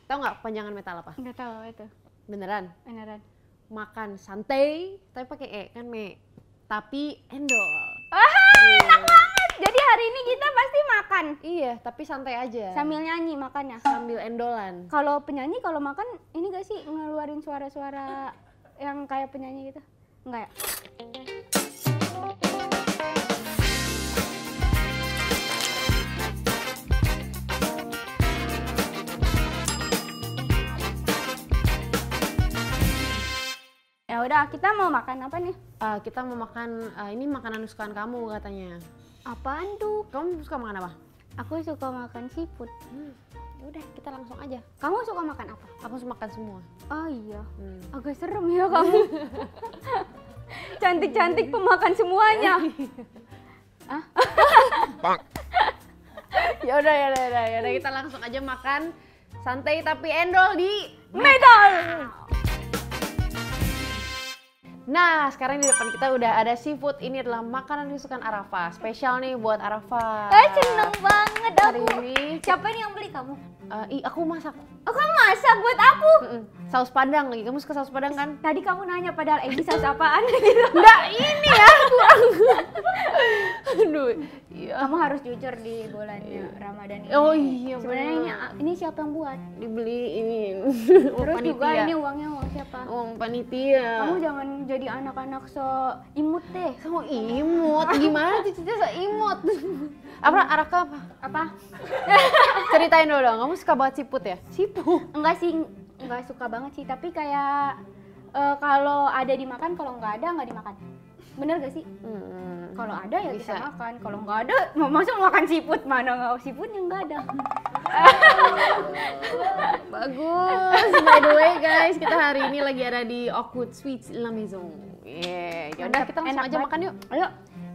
Tahu nggak panjangan metal apa? Nggak tahu itu. Beneran? Beneran. Makan santai, tapi pakai E kan me. Tapi endol. Enak banget. Jadi hari ini kita pasti makan. Iya, tapi santai aja. Sambil nyanyi makannya. Sambil endolan. Kalau penyanyi kalau makan ini gak sih ngeluarin suara-suara yang kayak penyanyi gitu? Enggak ya? Ya udah, kita mau makan apa nih? Kita mau makan, ini makanan kesukaan kamu katanya. Apaan tuh? Kamu suka makan apa? Aku suka makan seafood. Ya udah, kita langsung aja. Kamu suka makan apa? Aku suka makan semua. Oh iya, agak serem ya kamu. Cantik-cantik pemakan semuanya. Ya udah, kita langsung aja makan santai tapi endol di Metal. Nah, sekarang di depan kita udah ada seafood. Ini adalah makanan kesukaan Arafa. Spesial nih buat Arafa. Seneng banget Hari aku. ini Siapa nih yang beli kamu? aku masak. Oh, kamu masak buat aku? Saus padang lagi. Kamu suka saus padang kan? Tadi kamu nanya padahal ini saus apaan gitu. Enggak, ini ya. Aduh, iya. Kamu harus jujur di bulannya Ramadan ini. Oh iya, Sebenarnya ini siapa yang buat? Dibeli ini. Terus juga ini uangnya uang siapa? Uang panitia. Kamu jangan jadi anak-anak so imut deh. Kamu imut. Gimana cicitnya so imut? Apa Araka apa? Apa? Ceritain dulu dong. Kamu suka banget siput ya? Siput. Enggak sih, enggak suka banget sih, tapi kayak kalau ada dimakan, kalau nggak ada nggak dimakan. Bener gak sih? Kalau ada ya bisa makan, kalau nggak ada, masa mau makan siput, mana nggak siputnya nggak ada. Bagus. By the way guys, kita hari ini lagi ada di Oakwood Suites La Maison. Yaudah kita langsung aja makan yuk. Ayo,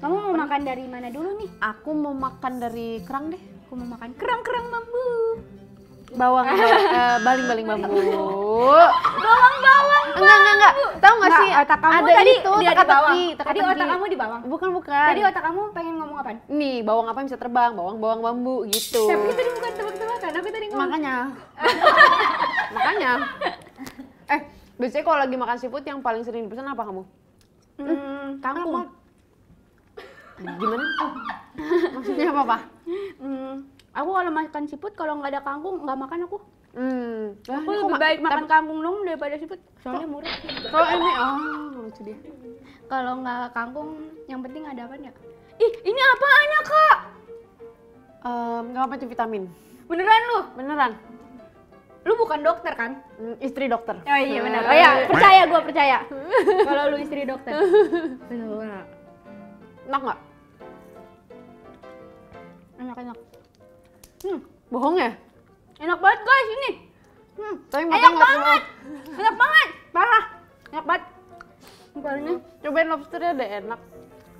kamu mau makan dari mana dulu nih? Aku mau makan dari kerang deh. Aku mau makan kerang-kerang bambu. Bawang, baling-baling bambu. Bawang-bawang. Enggak. Tahu nggak sih? Otak kamu ada tadi itu dia di teka-teki, bawang. teka-teki. Tadi otak kamu di bawang. Bukan. Tadi otak kamu pengen ngomong apa? Nih, bawang apa yang bisa terbang? Bawang bambu gitu. Tapi tadi bukan tebak-tebakan, aku tadi ngomong. Makanya. Biasanya kalau lagi makan seafood yang paling sering dipesan apa kamu? Kangkung. Gimana? Maksudnya apa, Pak? Aku kalau makan seafood, kalau nggak ada kangkung, nggak makan aku. Aku Ini lebih baik makan kangkung dong daripada seafood. Soalnya murah. Kalau ini, lucu dia. Kalau nggak kangkung, yang penting ada apa ya? Ih, ini apaannya, Kak? Nggak apa itu vitamin. Beneran lu? Beneran. Lu bukan dokter kan? Istri dokter. Oh iya benar. Oh ya, percaya, gua percaya. Kalau lu istri dokter. Bener. Enak nggak? Enak-enak. Bohong ya? Enak banget guys ini. Tapi Enak banget. Enak banget. Parah. Enak banget. Ini. Cobain lobsternya deh, enak.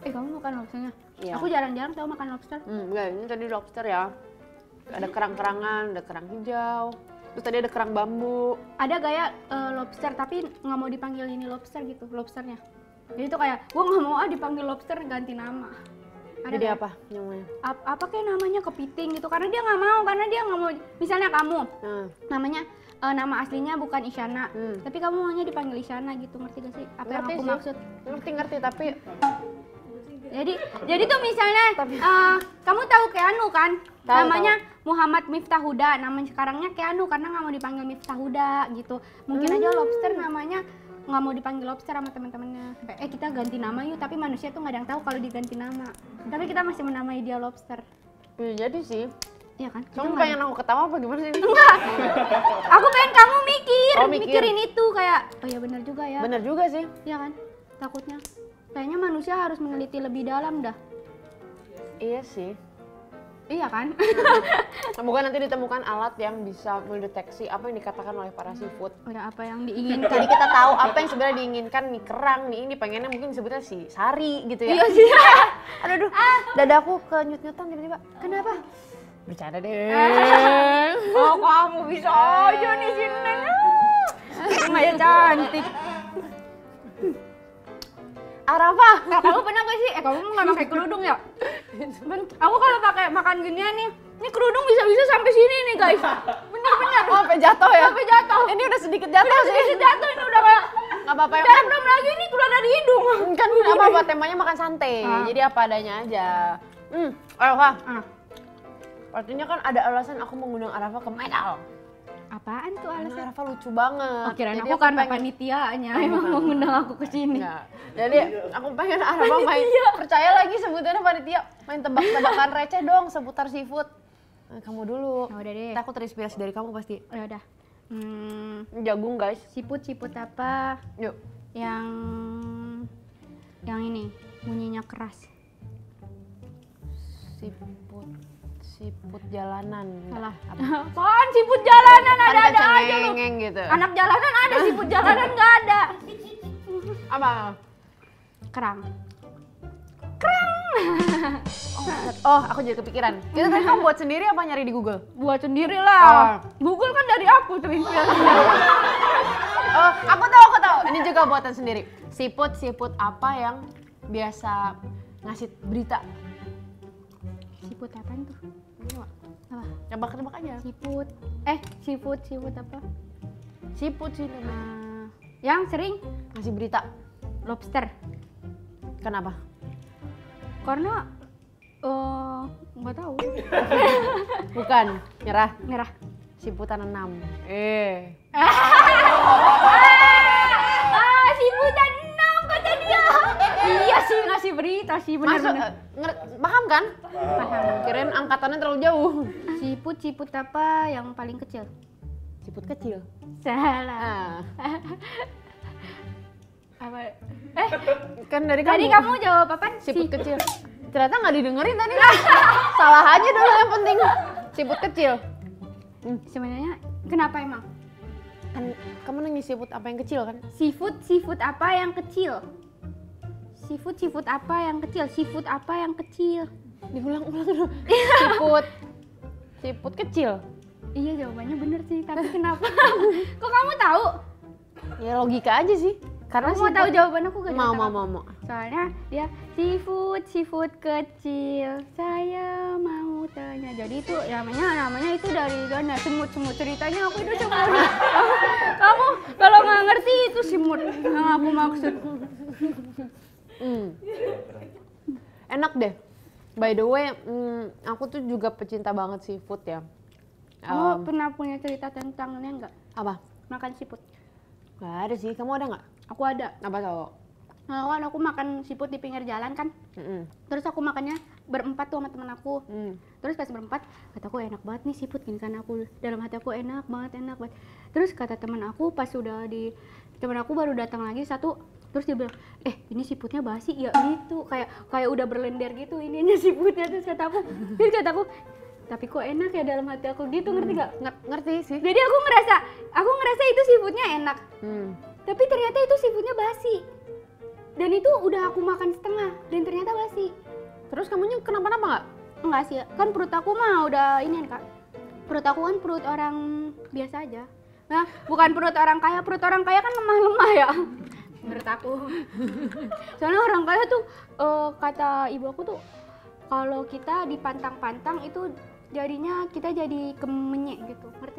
Kamu makan lobsternya? Iya. Aku jarang-jarang tahu makan lobster. Enggak, ini tadi lobster ya. Ada kerang-kerangan, ada kerang hijau. Terus tadi ada kerang bambu. Ada gaya lobster tapi nggak mau dipanggil ini lobster gitu, lobsternya. Jadi tuh kayak, gua nggak mau dipanggil lobster, ganti nama. Ada Jadi gak? apa namanya? Apa kayak namanya kepiting gitu, karena dia nggak mau, misalnya kamu namanya nama aslinya bukan Isyana, tapi kamu maunya dipanggil Isyana gitu, ngerti gak sih apa yang aku maksud? Ngerti tapi Jadi tuh misalnya kamu tahu Keanu kan? Namanya Muhammad Miftahuda, nama sekarangnya Keanu karena nggak mau dipanggil Miftahuda gitu. Mungkin aja lobster namanya nggak mau dipanggil lobster sama teman-temannya. Kita ganti nama yuk, tapi manusia tuh nggak ada yang tahu kalau diganti nama. Tapi kita masih menamai dia lobster. Jadi sih. Iya kan? Kamu pengen aku ketawa apa gimana sih? Enggak. Aku pengen kamu mikir. mikirin itu kayak, oh ya benar juga ya. Bener juga sih. Iya kan? Takutnya. Kayaknya manusia harus meneliti lebih dalam dah. Iya sih. Iya kan? Semoga nanti ditemukan alat yang bisa mendeteksi apa yang dikatakan oleh para seafood. Udah apa yang diinginkan. Jadi kita tahu apa yang sebenarnya diinginkan nih kerang nih, ini pengennya mungkin sebutnya si sari gitu ya. Iya sih. Aduh, dadaku kenyut-nyutan tiba-tiba. Kenapa? Bercanda deh. Oh kamu bisa aja nih sini. Lumayan cantik. Arafa. Kamu pernah gak sih? Kamu nggak pakai kerudung ya? Aku kalau pakai makan ginian nih, ini kerudung bisa-bisa sampai sini nih guys. Bener-bener. Oh, sampai jatuh ya? Sampai jatuh. Ini udah sedikit jatuh sih. Sedikit jatuh ini udah kayak Nggak apa-apa ya. cerebrum lagi ini keluar dari hidung. Kan nggak apa-apa, temanya makan santai. Jadi apa adanya aja. Ayo Kak. Artinya kan ada alasan aku mengundang Arafa ke medal. Apaan tuh Karena alasan? Arafa lucu banget. Oh, kirain Jadi aku karena pengen- panitianya emang mau ngundang aku ke sini. Enggak. Jadi aku pengen Arafa main. Percaya lagi sebutannya panitia. Main tebak-tebakan receh dong seputar seafood. Nah, kamu dulu. Nah, udah deh. Kita aku terinspirasi dari kamu pasti. Ya udah. Jagung guys. Siput apa Yuk. yang ini bunyinya keras? Siput jalanan. Salah. Apaan siput jalanan Kan ada aja lu. cengeng gitu. Anak jalanan ada, siput jalanan nggak ada. Apa? Kerang. Oh, aku jadi kepikiran. Itu tadi kamu buat sendiri apa nyari di Google? Buat sendiri lah. Google kan dari aku terinspirasi. Oh, aku tahu. Ini juga buatan sendiri. Siput apa yang biasa ngasih berita? Siput apaan tuh? Apa? Tebak-tebak aja. Siput apa? Siput sih namanya. Yang sering Ngasih berita. lobster. Kenapa? Karena nggak tahu. Bukan, nyerah. Merah. Siputan 6. Siputan 6 kata dia. Iya sih ngasih berita sih Masuk, benar-benar. paham kan? Paham. Kirain angkatannya terlalu jauh. Siput apa yang paling kecil? Siput kecil. Salah. Ah, Apa? kan dari kamu. Tadi kamu jawab apa? Siput kecil. Ternyata nggak didengerin tadi. Salah aja dulu yang penting. Siput kecil. Sebenarnya kenapa emang? Kan kamu nanya siput apa yang kecil kan? Seafood apa yang kecil? Seafood apa yang kecil? Seafood apa yang kecil? Diulang-ulang dulu. Siput kecil. Iya jawabannya bener sih, tapi kenapa? Kok kamu tahu? Ya logika aja sih. Karena Kamu mau tahu jawaban aku gak? Mau. Soalnya dia seafood kecil. Saya mau tanya. Jadi itu namanya itu dari mana? Semut ceritanya aku itu semut. Kamu kalau nggak ngerti itu semut yang aku maksud. Enak deh. By the way, aku tuh juga pecinta banget seafood ya. Kamu pernah punya cerita tentangnya nggak? Apa? Makan seafood? Gak ada sih. Kamu ada nggak? Aku ada. Apa tau? Nah, kan aku makan seafood di pinggir jalan kan. Terus aku makannya berempat tuh sama temen aku. Terus pas berempat, kataku enak banget nih seafood gini kan aku dalam hati aku enak banget. Terus kata temen aku pas temen aku baru datang lagi satu, terus dia bilang, ini seafoodnya basi ya gitu, kayak udah berlendir gitu ininya seafoodnya. Terus kataku, tapi kok enak ya dalam hati aku gitu, ngerti gak? Ngerti sih. Jadi aku ngerasa itu seafoodnya enak. Tapi ternyata itu seafoodnya basi. Dan itu udah aku makan setengah dan ternyata basi. Terus kamunya kenapa-napa nggak? Enggak sih, kan perut aku mah udah ini kan. Perut aku kan perut orang biasa aja. Nah, bukan perut orang kaya kan lemah-lemah ya. Menurut aku. Soalnya orang kaya tuh kata ibu aku tuh kalau kita dipantang-pantang itu jadinya kita jadi kemenyek gitu, ngerti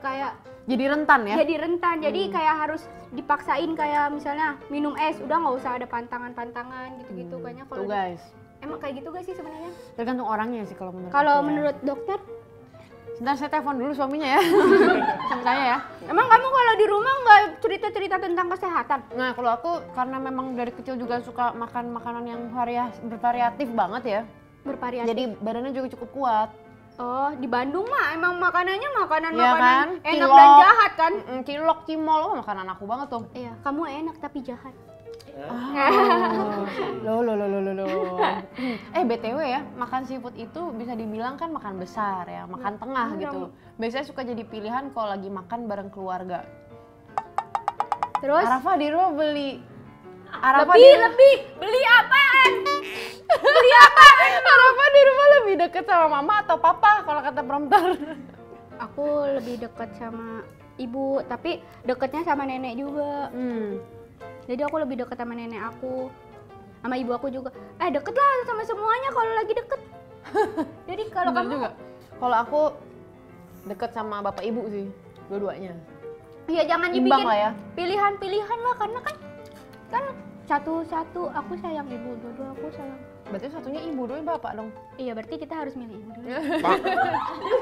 gak? Jadi rentan ya? Jadi rentan, jadi kayak harus dipaksain kayak misalnya minum es, udah nggak usah ada pantangan-pantangan gitu-gitu kayaknya. Tuh guys. Emang kayak gitu gak sih sebenarnya? Tergantung orangnya sih kalau menurut Kalau aku ya. menurut dokter? Sebentar saya telepon dulu suaminya ya. Sama saya ya. Emang kamu kalau di rumah nggak cerita-cerita tentang kesehatan? Nah kalau aku karena memang dari kecil juga suka makan makanan yang bervariatif banget ya. Bervariasi. Jadi badannya juga cukup kuat. Oh, di Bandung mah emang makanannya makanan Iya kan? enak Cilok. dan jahat kan? Cilok, cimol, makanan aku banget tuh. Iya, kamu enak tapi jahat. Loh. BTW ya, makan seafood itu bisa dibilang kan makan besar ya, makan tengah gitu. Biasanya suka jadi pilihan kalau lagi makan bareng keluarga. Terus? Arafa di rumah beli. Lebih. Beli apaan? Beli apa? Arafa di rumah lebih deket sama mama atau papa kalau kata prompter? Aku lebih dekat sama ibu, tapi dekatnya sama nenek juga. Jadi aku lebih dekat sama nenek aku, sama ibu aku juga. Deket lah sama semuanya kalau lagi deket. Jadi kalau kamu juga. Kalau aku deket sama bapak ibu sih, dua-duanya. Iya jangan Imbang dibikin lah ya. pilihan-pilihan lah, karena kan satu aku sayang ibu, dua aku sayang. Berarti satunya ibu, dua bapak dong. Iya berarti kita harus milih ibu dulu. Pak,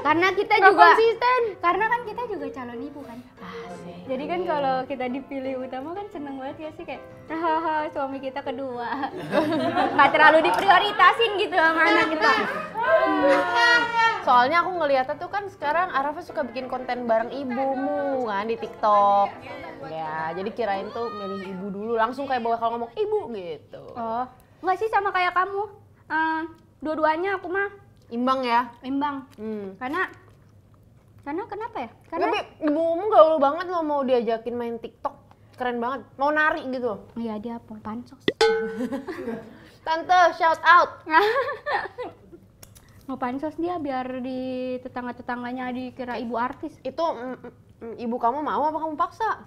Karena kita Nggak juga konsisten. karena kan kita juga calon ibu kan. Asik. Jadi kan kalau kita dipilih utama kan seneng banget ya sih, kayak hahaha suami kita kedua. Nggak terlalu diprioritasin gitu sama anak kita. Soalnya aku ngeliatnya tuh kan sekarang Arafa suka bikin konten bareng ibumu kan di TikTok. Ya, jadi kirain tuh milih ibu dulu, langsung kayak bakal ngomong ibu gitu. Oh, nggak sih, sama kayak kamu. Dua-duanya aku mah Imbang ya. imbang. Hmm. Karena kenapa ya? Karena Tapi ibumu gaul banget loh, mau diajakin main TikTok. Keren banget. Mau nari gitu. iya dia pansos. Tante, shout out. Mau pansos dia biar di tetangga-tetangganya dikira ibu artis. Itu ibu kamu mau apa kamu paksa?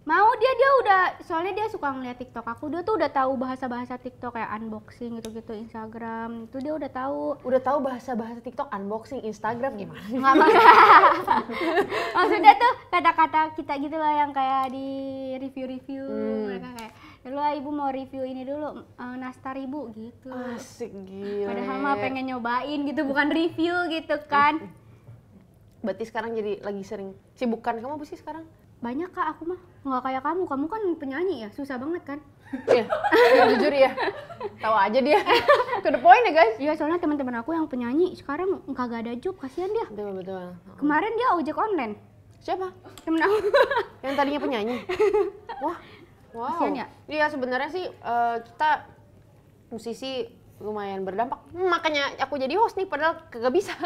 Mau, dia udah, soalnya dia suka ngeliat TikTok aku, dia tuh udah tahu bahasa-bahasa TikTok kayak unboxing gitu-gitu, Instagram, itu dia udah tahu. Udah tahu bahasa-bahasa TikTok, unboxing, Instagram gimana? Nggak maksudnya tuh kata-kata kita gitu loh yang kayak di review-review, mereka kayak, dulu ibu mau review ini dulu, nastar ibu gitu. Asik gila. Padahal mah pengen nyobain gitu, bukan review gitu kan. Berarti sekarang jadi lagi sering sibukan kamu apa sih sekarang? Banyak kak, aku mah nggak kayak kamu kan penyanyi ya, susah banget kan. Iya, jujur ya. Tahu aja dia. To the point ya guys. Iya, soalnya teman-teman aku yang penyanyi sekarang kagak ada job, kasihan dia. Betul. Kemarin dia ojek online. Siapa? Temen aku. Yang tadinya penyanyi. Wah, wow. Kasian ya? Iya sebenarnya sih kita musisi lumayan berdampak. Makanya aku jadi host nih, padahal kagak bisa.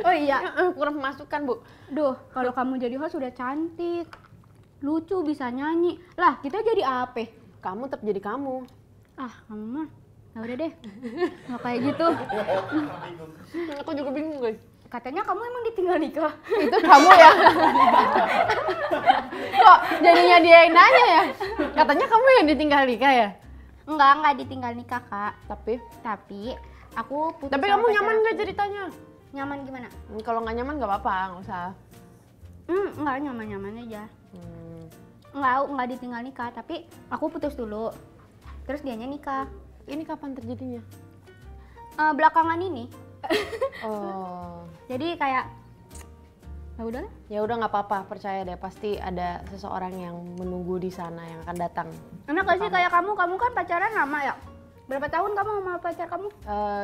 Oh iya. Kurang masukan bu. Duh, kalau kamu jadi host udah cantik, lucu, bisa nyanyi. Lah, kita jadi apa? Kamu tetap jadi kamu. Ah, kamu mah. Ya udah deh. Nggak kayak gitu. Aku juga bingung guys. Katanya kamu emang ditinggal nikah. Itu kamu ya? Kok jadinya dia yang nanya ya? Katanya kamu yang ditinggal nikah ya? Enggak ditinggal nikah, Kak. Tapi aku putus. kamu sama pacar nyaman aku. gak ceritanya? Nyaman gimana? Kalau nggak nyaman nggak apa-apa, nggak usah. Enggak, nyaman-nyaman aja. Enggak ditinggal nikah, tapi aku putus dulu. Terus dianya nikah. Ini kapan terjadinya? Belakangan ini. Oh. Jadi kayak ya udah. Ya udah nggak apa-apa, percaya deh pasti ada seseorang yang menunggu di sana yang akan datang. Enak gak sih kayak kamu kan pacaran lama ya? Berapa tahun kamu sama pacar kamu?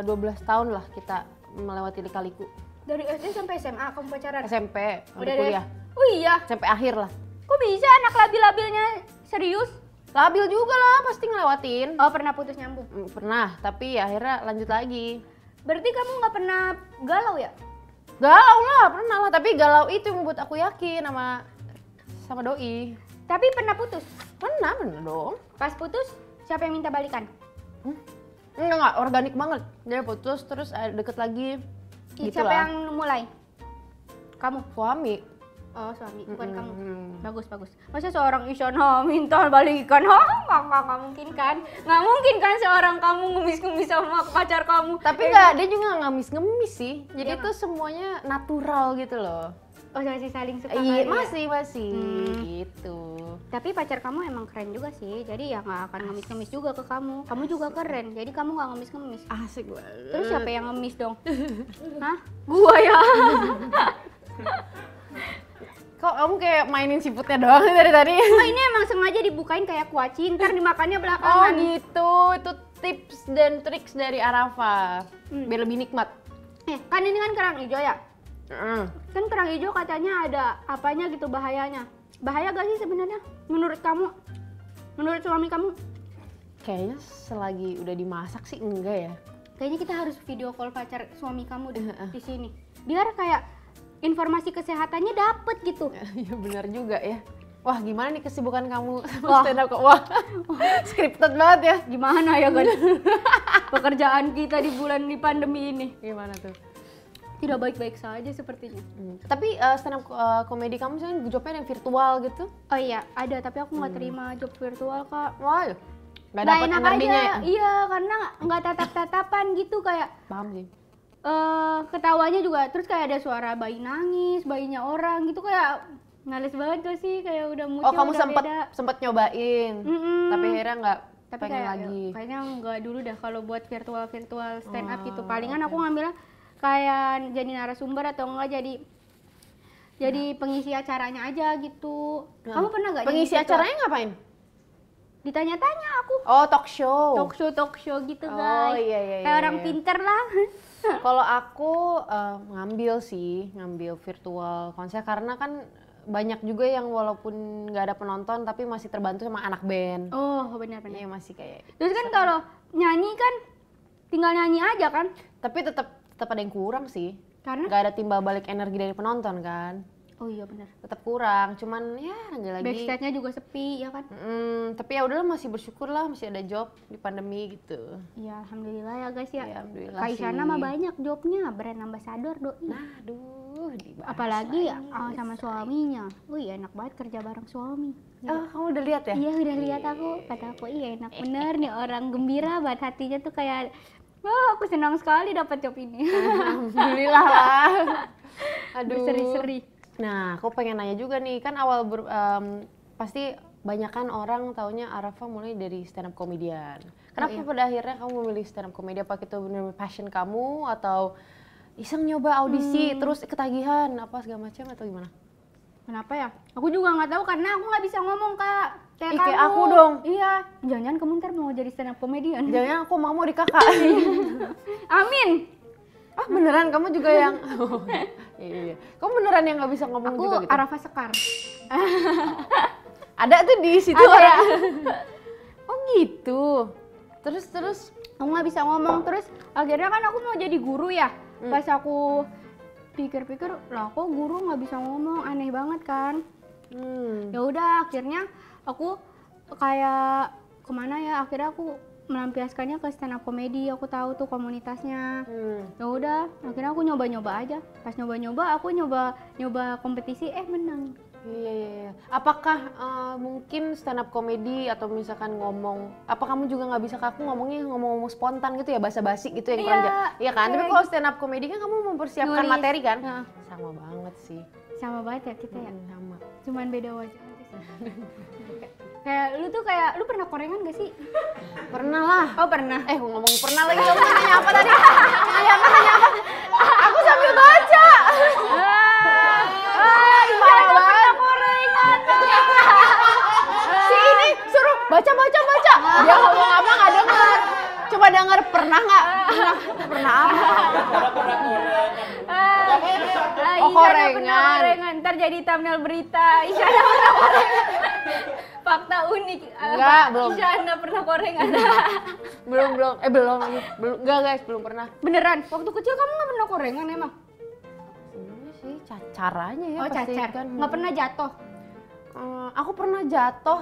12 tahun lah kita melewati lika-liku. Dari SD sampai SMA kamu pacaran? SMP, Udah udah deh. kuliah. Oh iya, Sampai akhir lah. kok bisa anak labil-labilnya serius? Labil juga lah, pasti ngelewatin. Oh, pernah putus nyambung. Pernah, tapi ya akhirnya lanjut lagi. Berarti kamu nggak pernah galau ya? Galau lah, pernah lah. Tapi galau itu yang membuat aku yakin sama doi. Tapi pernah putus? Pernah dong. Pas putus, siapa yang minta balikan? Enggak, organik banget. Dia putus, terus deket lagi. Gitu Siapa lah. yang mulai? Kamu? Suami. Oh, suami, bukan kamu. Mm-mm. Bagus. Masa seorang Isyana minta balikan? Nggak mungkin kan? Nggak mungkin kan seorang kamu ngemis-ngemis sama pacar kamu. Tapi dia juga nggak ngemis-ngemis sih. Jadi Iya, itu semuanya natural gitu loh. Oh, masih saling suka Iya, kali ya? masih gitu. Tapi pacar kamu emang keren juga sih. Jadi ya nggak akan ngemis-ngemis juga ke kamu. Kamu juga keren. Jadi kamu nggak ngemis-ngemis. Asik banget. Terus siapa yang ngemis dong? Hah? Gua ya. Kok kamu kayak mainin siputnya doang dari tadi? Oh, ini emang sengaja dibukain kayak kuaci, ntar dimakannya Oh belakangan. gitu, itu tips dan triks dari Arafa biar lebih nikmat. Kan ini kan kerang hijau ya? Mm. Kan kerang hijau katanya ada apanya gitu bahayanya. Bahaya gak sih sebenarnya menurut kamu? Menurut suami kamu? Kayaknya selagi udah dimasak sih enggak ya. Kayaknya kita harus video call pacar suami kamu deh di sini. Biar kayak informasi kesehatannya dapet gitu. Ya benar juga ya. Wah gimana nih kesibukan kamu Wah. stand up kok? Wah, scripted banget ya. Gimana ya kan? Pekerjaan kita di pandemi ini. Gimana tuh? Tidak baik-baik saja sepertinya. Tapi stand up komedi kamu sih jobnya yang virtual gitu? Oh iya, ada, tapi aku nggak terima job virtual, Kak. Wah, nggak Nggak dapat enak energinya aja. ya? Iya, karena nggak tatap-tatapan gitu kayak. Paham sih. Ketawanya juga, terus kayak ada suara bayi nangis, bayinya orang gitu, kayak males banget gak sih, kayak udah muncul. Oh, kamu udah beda. sempet nyobain, tapi akhirnya nggak Tapi pengen kayak lagi. kayaknya nggak dulu dah kalau buat virtual stand up gitu. Oh, Palingan oke. aku ngambilnya kayak jadi narasumber atau enggak jadi pengisi acaranya aja gitu. Kamu pernah nggak jadi Pengisi virtual? acaranya ngapain? Ditanya-tanya aku. Oh, talk show. Talk show gitu Oh, guys. iya, Kayak orang pinter lah. Kalau aku ngambil virtual konser karena kan banyak juga yang walaupun nggak ada penonton tapi masih terbantu sama anak band. Oh benar-benar. Iya, masih kayak. Terus kan kalau nyanyi kan tinggal nyanyi aja kan? Tapi tetap ada yang kurang sih. Karena? Nggak ada timbal balik energi dari penonton kan. Oh iya benar. Tetap kurang. Cuman ya lagi-lagi. Backstage-nya juga sepi ya kan? Tapi ya udahlah, masih bersyukur lah masih ada job di pandemi gitu. Iya alhamdulillah ya guys ya. Ya, alhamdulillah Kak sih. Isyana mah banyak jobnya, brand ambassador doi. Nah, aduh, dibahas Apalagi lagi. sama suaminya. Wih enak banget kerja bareng suami. Oh, kamu udah lihat ya? Iya udah lihat aku, kata aku iya enak bener nih orang gembira banget hatinya tuh kayak wah aku senang sekali dapat job ini. Alhamdulillah lah. Aduh. Berseri-seri. Nah, aku pengen nanya juga nih, kan pasti banyakan orang taunya Arafa mulai dari stand up comedian. Kenapa pada akhirnya kamu memilih stand up comedy? Apa itu benar passion kamu atau iseng nyoba audisi terus ketagihan apa segala macam atau gimana? Kenapa ya? Aku juga nggak tahu karena aku nggak bisa ngomong kak. Ih, kayak aku dong. Iya. Jangan-jangan kamu ntar mau jadi stand up comedian. Jangan aku mau di kakak. Amin. Ah beneran kamu juga yang iya. Kamu beneran yang nggak bisa ngomong Aku juga gitu? Arafa Sekar. Ada tuh di situ Ada. orang. Oh gitu. Terus Aku nggak bisa ngomong terus akhirnya kan aku mau jadi guru ya. Pas aku pikir-pikir lah kok guru nggak bisa ngomong, aneh banget kan. Ya udah akhirnya aku kayak kemana ya, akhirnya aku melampiaskannya ke stand up comedy. Aku tahu tuh komunitasnya. Ya udah akhirnya aku nyoba-nyoba aja. Pas nyoba-nyoba aku nyoba kompetisi menang. Iya. Apakah mungkin stand up comedy atau misalkan ngomong, apa kamu juga nggak bisa kaku ngomong spontan gitu ya, basa-basi gitu yang kurang iya kan? Tapi kalau stand up comedy kan kamu mempersiapkan Nulis. materi kan? Nah. Sama banget sih. Sama banget ya kita ya. Sama. Cuman beda wajah aja sih. Kayak lu pernah korengan gak sih? Pernah lah. Oh pernah. Ngomong pernah lagi, kamu nanya apa tadi? Nanya apa? Aku sambil baca. Parah banget. Si ini suruh baca. Dia ngomong apa nggak denger. Coba denger, pernah nggak? Pernah apa? Oh, korengan. Ntar jadi thumbnail berita. Isyana pernah korengan. Fakta unik. Enggak, belum. Isyana pernah korengan. Belum. Belum. Enggak guys, belum pernah. Beneran? Waktu kecil kamu nggak pernah korengan emang? Ini sih caranya ya. Oh pasti cacar. kan. Nggak pernah jatuh? Aku pernah jatuh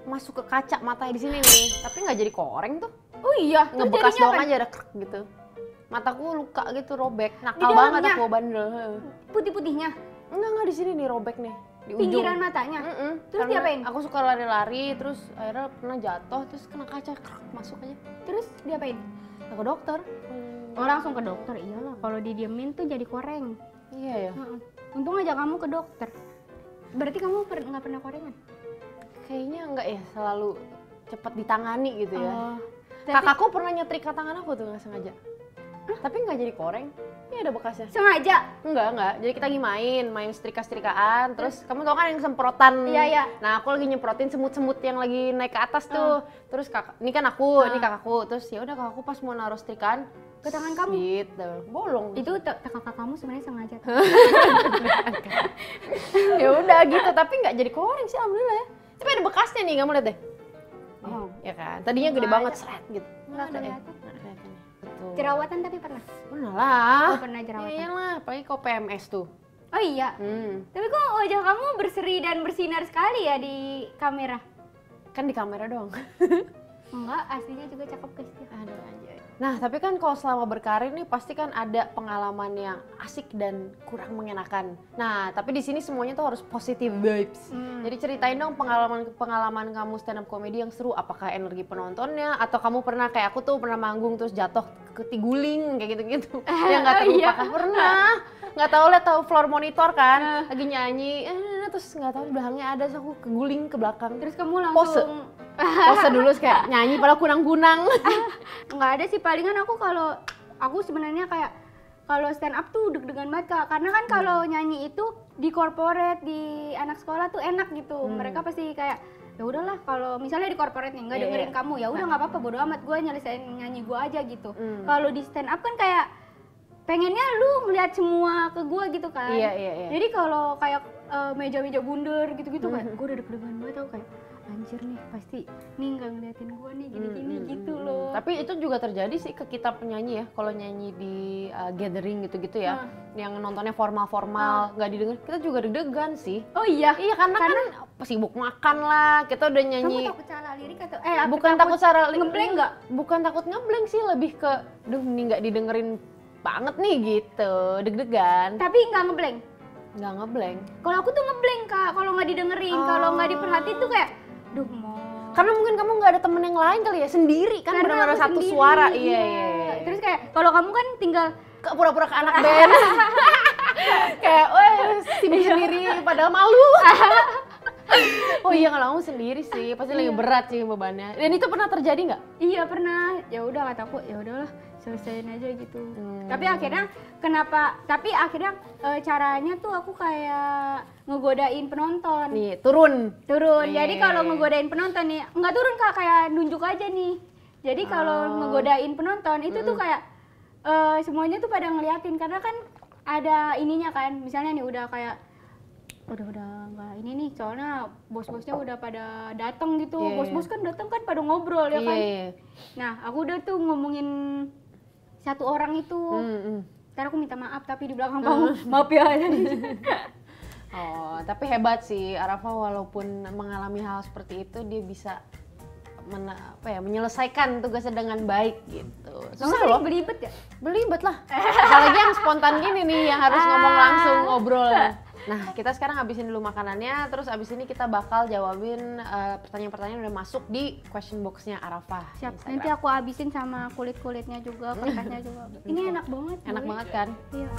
masuk ke kaca matanya di sini nih, tapi nggak jadi koreng tuh. Oh iya. Terus Ngebekas jadinya doang apa? aja ada krek gitu. Mataku luka gitu, robek. Di Nakal banget dalamnya? aku, bandel. Putih-putihnya? Enggak di sini nih, robek nih. Di ujung. Pinggiran matanya? Terus Karena diapain? aku suka lari-lari, terus akhirnya pernah jatuh, terus kena kaca, krek, masuk aja. Terus diapain? Ke dokter. Oh langsung ke dokter, iyalah kalau didiemin tuh jadi koreng. Iya ya. Untung aja kamu ke dokter. Berarti kamu nggak pernah korengan? Kayaknya enggak ya, selalu cepat ditangani gitu ya. Oh, Kakakku pernah nyetrika tangan aku tuh nggak sengaja. Tapi nggak jadi koreng. Ini ada bekasnya. sengaja? Enggak. Jadi kita lagi main setrika-setrikaan. Terus kamu tau kan yang semprotan. Iya. Nah, aku lagi nyemprotin semut-semut yang lagi naik ke atas tuh. Terus ini kan aku, ini kakakku. Terus ya udah kakakku pas mau naruh setrikaan Ke tangan kamu? gitu. Bolong. Itu kakak kamu sebenarnya sengaja. Ya udah gitu, tapi nggak jadi koreng sih alhamdulillah ya. Tapi ada bekasnya nih, kamu lihat deh. Oh. Ya kan. Tadinya gede Nggak banget ada. seret gitu. Nggak ada ya. kelihatan. Nggak kelihatan ya. Betul. Jerawatan tapi pernah? Pernah lah. Oh pernah jerawatan. Iyalah, apalagi kok PMS tuh. Oh iya. Tapi kok wajah kamu berseri dan bersinar sekali ya di kamera? Kan di kamera doang. Enggak, aslinya juga cakep guys. Aduh anjay. Nah, tapi kan kalau selama berkarir nih pasti kan ada pengalaman yang asik dan kurang mengenakan. Nah, tapi di sini semuanya tuh harus positive vibes. Jadi ceritain dong pengalaman kamu stand up comedy yang seru. Apakah energi penontonnya atau kamu pernah kayak aku tuh pernah manggung terus jatuh ketiguling kayak gitu-gitu. Yang nggak terlupakan. Pernah. Nggak tahu floor monitor kan, lagi nyanyi, terus nggak tahu di belakangnya ada, terus aku keguling ke belakang. Terus kamu langsung pose dulu kayak nyanyi padahal kunang-kunang. Nggak ada sih, palingan aku sebenarnya kayak kalau stand up tuh deg-degan banget Kak, karena kan kalau nyanyi itu di corporate, di anak sekolah tuh enak gitu. Mereka pasti kayak ya udahlah, kalau misalnya di corporate nih nggak dengerin kamu, ya udah nggak apa-apa, bodo amat, gue nyelesain nyanyi gue aja gitu. Kalau di stand up kan kayak pengennya lu ngeliat semua ke gue gitu kan. Iya. Jadi kalau kayak meja-meja bundar gitu-gitu kayak gue udah deg-degan banget, tau kayak anjir nih pasti nih nggak ngeliatin gue nih gini-gini gitu loh. Tapi itu juga terjadi sih ke kita penyanyi ya, kalau nyanyi di gathering gitu-gitu ya, yang nontonnya formal-formal nggak didengar, kita juga deg-degan sih. Oh iya? Iya karena kan sibuk makan lah, kita udah nyanyi. Kamu takut salah lirik atau bukan takut salah ngeblank nggak? Bukan takut ngeblank sih, lebih ke duh nih nggak didengerin banget nih gitu, deg-degan. Tapi nggak ngeblank? Nggak ngeblank. Kalau aku tuh ngeblank Kak, kalau nggak didengerin, kalau nggak diperhatiin tuh kayak duh mau. Karena mungkin kamu nggak ada temen yang lain kali ya, sendiri kan, benar-benar satu sendiri, suara. Iya. Terus kayak kalau kamu kan tinggal pura-pura ke anak band. Kayak sibuk sendiri padahal malu. Oh iya, kalau kamu sendiri sih pasti lagi berat sih bebannya. Dan itu pernah terjadi nggak? Iya pernah. Ya udah kataku, ya udahlah selesaiin aja gitu. Tapi akhirnya caranya tuh aku kayak ngegodain penonton. Nih, turun. Jadi kalau ngegodain penonton nih, nggak turun Kak, kayak nunjuk aja nih. Jadi kalau ngegodain penonton itu tuh kayak semuanya tuh pada ngeliatin, karena kan ada ininya kan. Misalnya nih udah kayak udah nggak ini nih, soalnya bos-bosnya udah pada datang gitu. Bos-bos kan datang kan pada ngobrol ya kan. Nah, aku udah tuh ngomongin satu orang itu. Ntar aku minta maaf tapi di belakang kamu, maaf ya. Oh, tapi hebat sih Arafa, walaupun mengalami hal seperti itu dia bisa menyelesaikan tugasnya dengan baik gitu. Susah loh. Belibet ya? Belibet lah. Apalagi yang spontan gini nih, yang harus ngomong langsung, ngobrol. Nah, kita sekarang habisin dulu makanannya, terus abis ini kita bakal jawabin pertanyaan-pertanyaan yang udah masuk di question box-nya Arafa. Siap, nanti aku habisin sama kulit-kulitnya juga, kertasnya juga. Ini enak banget. Enak banget kan? Iya.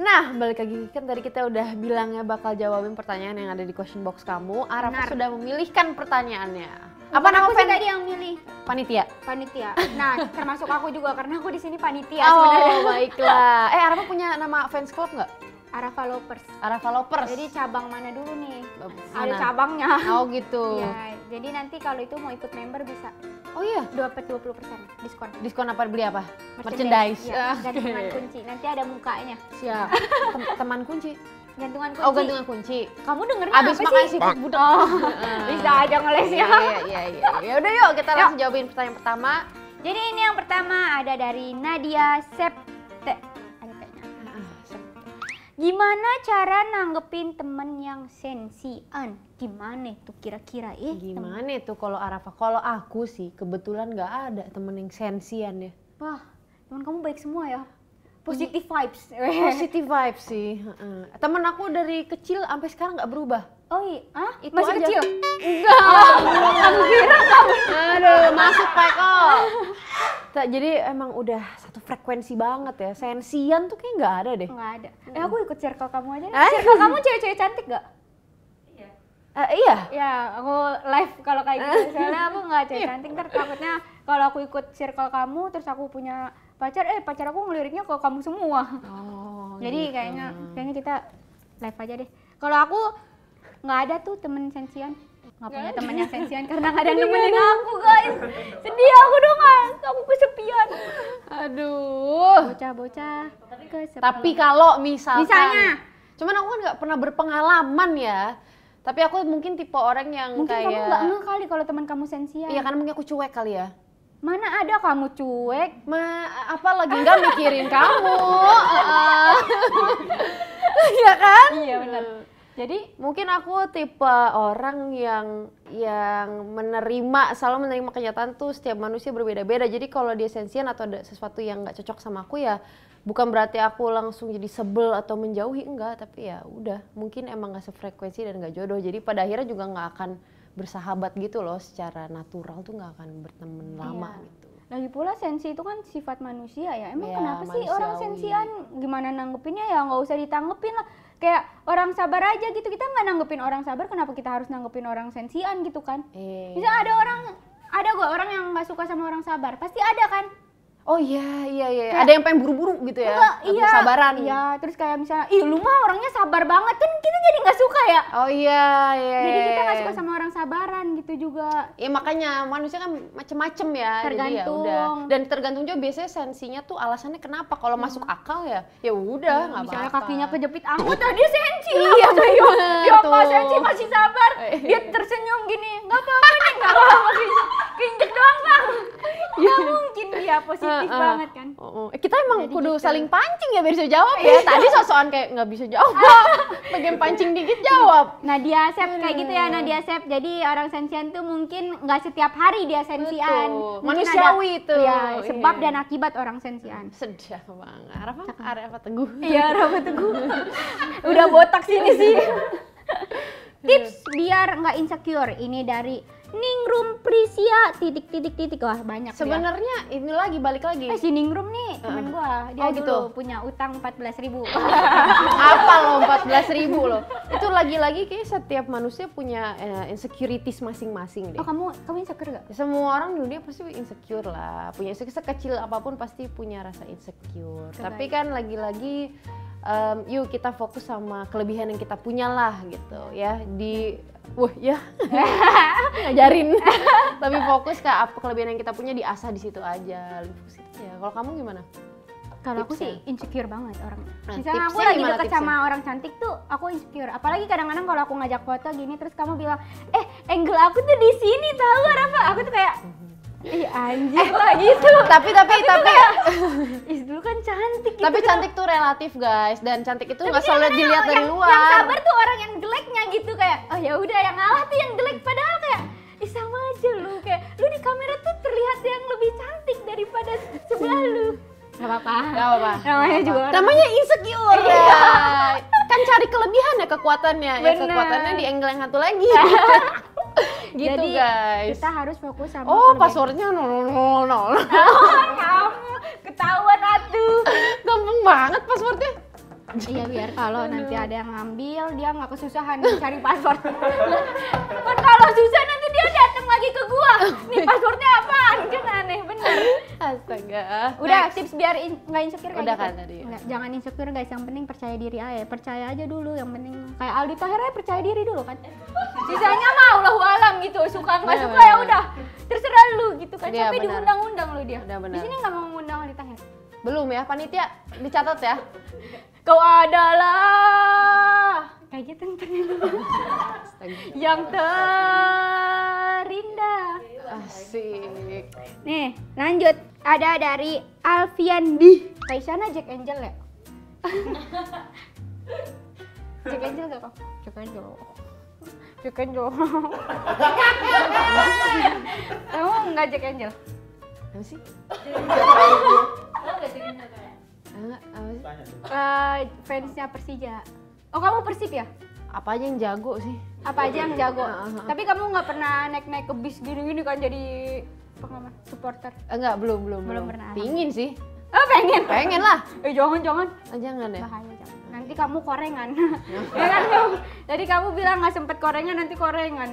Nah, balik lagi, kan tadi kita udah bilang ya bakal jawabin pertanyaan yang ada di question box kamu. Arafa sudah memilihkan pertanyaannya. Apa nama fan tadi yang milih? Panitia. Nah, termasuk aku juga karena aku di sini panitia sebenarnya. Oh, baiklah. Arafa punya nama fans club nggak? Arafa Lovers. Jadi cabang mana dulu nih? Ada cabangnya. Oh gitu. Ya, jadi nanti kalau itu mau ikut member bisa. Oh iya? Dapat 20% diskon. Diskon apa, beli apa? Merchandise. Ya, gantungan kunci. Nanti ada mukanya. Siap. Teman kunci. Gantungan kunci. Oh, gantungan kunci. Kamu dengernya abis apa makan sih? Abis budak. Bisa aja ngeles ya. Iya. Ya udah yuk kita langsung jawabin pertanyaan pertama. Jadi ini yang pertama ada dari Nadia Septe. Ada kayaknya. Gimana cara nanggepin temen yang sensian? Gimana tuh kira-kira? Gimana tuh kalau Arafa? Kalau aku sih kebetulan nggak ada temen yang sensian ya. Wah, teman kamu baik semua ya. Positive vibes. Positive vibes sih. Temen aku dari kecil sampai sekarang nggak berubah. Oh iya? Itu masih aja. kecil? Enggak. Aku kira kamu. Aduh, masuk Pak kok. Jadi emang udah satu frekuensi banget ya. Sensian tuh kayak nggak ada deh. Nggak ada. Aku ikut circle kamu aja. Circle kamu cewek-cewek cantik nggak? Iya. Ya, aku live kalau kayak gitu. Soalnya aku nggak cewek cantik, ntar takutnya kalau aku ikut circle kamu terus aku punya pacar aku ngeliriknya ke kamu semua. Oh, jadi gitu. kayaknya kita live aja deh. Kalau aku nggak ada tuh temen sensian, nggak punya temen yang sensian karena nggak ada yang nemenin aku guys. Sedih aku dong, aku kesepian. Aduh. Bocah-bocah kesepian. Tapi kalau misalnya, cuman aku kan nggak pernah berpengalaman ya. Tapi aku mungkin tipe orang yang mungkin kayak kamu nggak ngeh kali kalau teman kamu sensian. Iya, karena mungkin aku cuek kali ya. Mana ada kamu cuek? Apa lagi nggak mikirin kamu? Iya kan? Iya benar. Jadi mungkin aku tipe orang yang selalu menerima kenyataan tuh setiap manusia berbeda-beda. Jadi kalau dia sensian atau ada sesuatu yang nggak cocok sama aku ya bukan berarti aku langsung jadi sebel atau menjauhi, enggak. Tapi ya udah, mungkin emang nggak sefrekuensi dan nggak jodoh. Jadi pada akhirnya juga nggak akan bersahabat gitu loh, secara natural tuh nggak akan berteman lama gitu. Lagi pula sensi itu kan sifat manusia ya. Emang Ya, kenapa sih manusiawi. orang sensian? Gimana nanggepinnya ya nggak usah ditanggepin lah. Kayak orang sabar aja gitu, kita nggak nanggepin orang sabar, kenapa kita harus nanggepin orang sensian gitu kan? Misal ada orang yang nggak suka sama orang sabar, pasti ada kan? Oh iya. Kayak, Ada yang pengen buru-buru gitu ya? enggak, nggak iya, punya sabaran. iya. Terus kayak misalnya, ih lu mah orangnya sabar banget, kan kita jadi nggak suka ya? Oh iya. Jadi kita nggak suka sama orang sabaran gitu juga. Ya makanya manusia kan macem-macem ya. Jadi ya Tergantung. udah. Dan tergantung juga biasanya sensinya tuh alasannya kenapa. Kalau masuk akal ya udah nggak apa-apa. Misalnya kakinya kejepit angkot, dia sensi lah. Iya, Masa bener dia tuh. nggak sensi masih sabar. Dia tersenyum gini, nggak apa-apa nih, nggak apa-apa, keinjek doang bang. Ya mungkin dia positif banget kan. Kita emang Jadi kudu gitu. saling pancing ya biar bisa jawab ya. Tadi sosokan kayak nggak bisa jawab. Bagian pancing dikit jawab. Nadia Sep kayak gitu ya, Nadia Sep. Jadi orang sensian tuh mungkin nggak setiap hari dia sensian. Betul. Mungkin Manusiawi ada, tuh. Ya, sebab Iya. dan akibat orang sensian. Sedih banget. Araf Teguh. Iya, Rafa Teguh. Udah botak sini sih. Tips biar nggak insecure. Ini dari Ningrum Prisia titik. Wah, banyak dia. Sebenarnya ini balik lagi. Si Ningrum nih temen gua. Dia Oh, dulu gitu. punya utang 14.000. Apa loh 14.000 loh. Itu lagi-lagi kayak setiap manusia punya insecurities masing-masing deh. Oh, kamu insecure gak? Semua orang di dunia pasti insecure lah. Punya sekecil apapun pasti punya rasa insecure. Coba Tapi kan lagi-lagi yuk kita fokus sama kelebihan yang kita punya lah gitu ya. Ngajarin. Tapi fokus ke apa kelebihan yang kita punya, diasah di situ aja. Lebih positif ya. Kalau kamu gimana? Kalau aku Tipsnya? sih insecure banget orang. Nah, Misalnya aku tipsnya lagi gimana deket tipsnya? sama orang cantik tuh, aku insecure. Apalagi kadang-kadang kalau aku ngajak foto gini, terus kamu bilang, angle aku tuh di sini tahu apa? Aku tuh kayak, ih anjir lah gitu. Tapi Is dulu kan cantik gitu. tapi cantik tuh relatif guys, dan cantik itu nggak selalu kadang-kadang dilihat dari yang luar. sabar tuh orang yang jeleknya gitu kayak, oh ya udah yang ngalah tuh yang jelek, padahal kayak, ih sama aja lu, kayak lu di kamera tuh terlihat yang lebih cantik daripada sebelah lu. Gak apa-apa. Namanya juga orang. Namanya insecure ya. Kan cari kelebihan ya kekuatannya. Ya Bener. kekuatannya di angle yang satu lagi. Gitu Jadi, guys. kita harus fokus sama Oh, kelebihan. passwordnya 000. Kamu ketahuan atuh. Gampang banget passwordnya. Iya, biar kalau nanti ada yang ngambil dia nggak kesusahan cari password. Kan kalau susah nanti dia datang lagi ke gua. Nih passwordnya apaan? Kan aneh bener. Astaga. Udah, Next. tips biar nggak insecure kayak Udah gitu. kan tadi. Nggak, jangan insecure guys, yang penting percaya diri aja. Percaya aja dulu, yang penting kayak Aldi Taher aja percaya diri dulu kan. Sisanya mah Allahu alam gitu, suka nggak suka ya udah terserah lu gitu kan. Iya, Sampai benar. diundang-undang lu dia. Udah, benar. Di sini nggak mau mengundang Aldi Taher. Belum ya, panitia dicatat ya. Kau adalah kayak gitu yang terindah. Asik. Nih, lanjut. Ada dari Alfian di Kaisana Jack Angel ya? Jack Angel gak kok? Jack Angel. Kamu enggak Jack Angel? Apa sih? Apa sih? Fansnya Persija. Oh, kamu Persib ya? Apa aja yang jago sih? Apa aja yang jago? Heeh. Tapi kamu nggak pernah naik-naik ke bis gini-gini kan jadi pengamat supporter? Enggak, belum pernah. Pingin sih. Oh, pengen? Pengen lah. Jangan. Jangan ya. Bahaya, jangan. Nanti kamu korengan. Ya kan kamu? Tadi kamu bilang nggak sempet korengan, nanti korengan.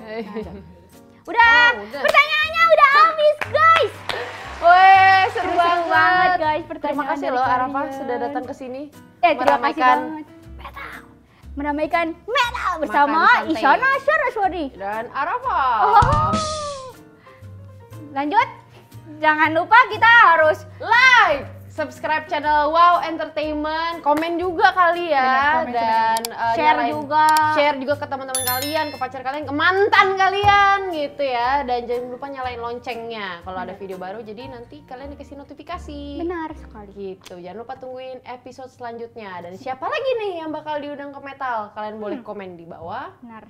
Udah, udah. pertanyaannya udah habis guys. Weh, seru Seru banget banget. guys Terima pertanyaan kasih dari loh kalian. Arafah sudah datang ke sini. Terima kasih meramaikan banget. Meramaikan metal bersama Makan santai. Isyana Saraswati. dan Arafah. Oh. Lanjut. Jangan lupa kita harus Like, subscribe channel Wow Entertainment, komen juga kali ya. Bener, komen, dan share juga ke teman-teman kalian, ke pacar kalian, ke mantan kalian gitu ya. Dan jangan lupa nyalain loncengnya kalau ada video baru, jadi nanti kalian dikasih notifikasi. Benar sekali. Gitu, jangan lupa tungguin episode selanjutnya. Dan siapa lagi nih yang bakal diundang ke Metal? Kalian boleh komen di bawah. Benar.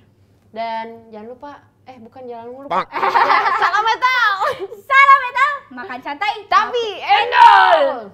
Dan jangan lupa, jangan lupa. Salam Metal! Salam metal, makan santai Tapi endol!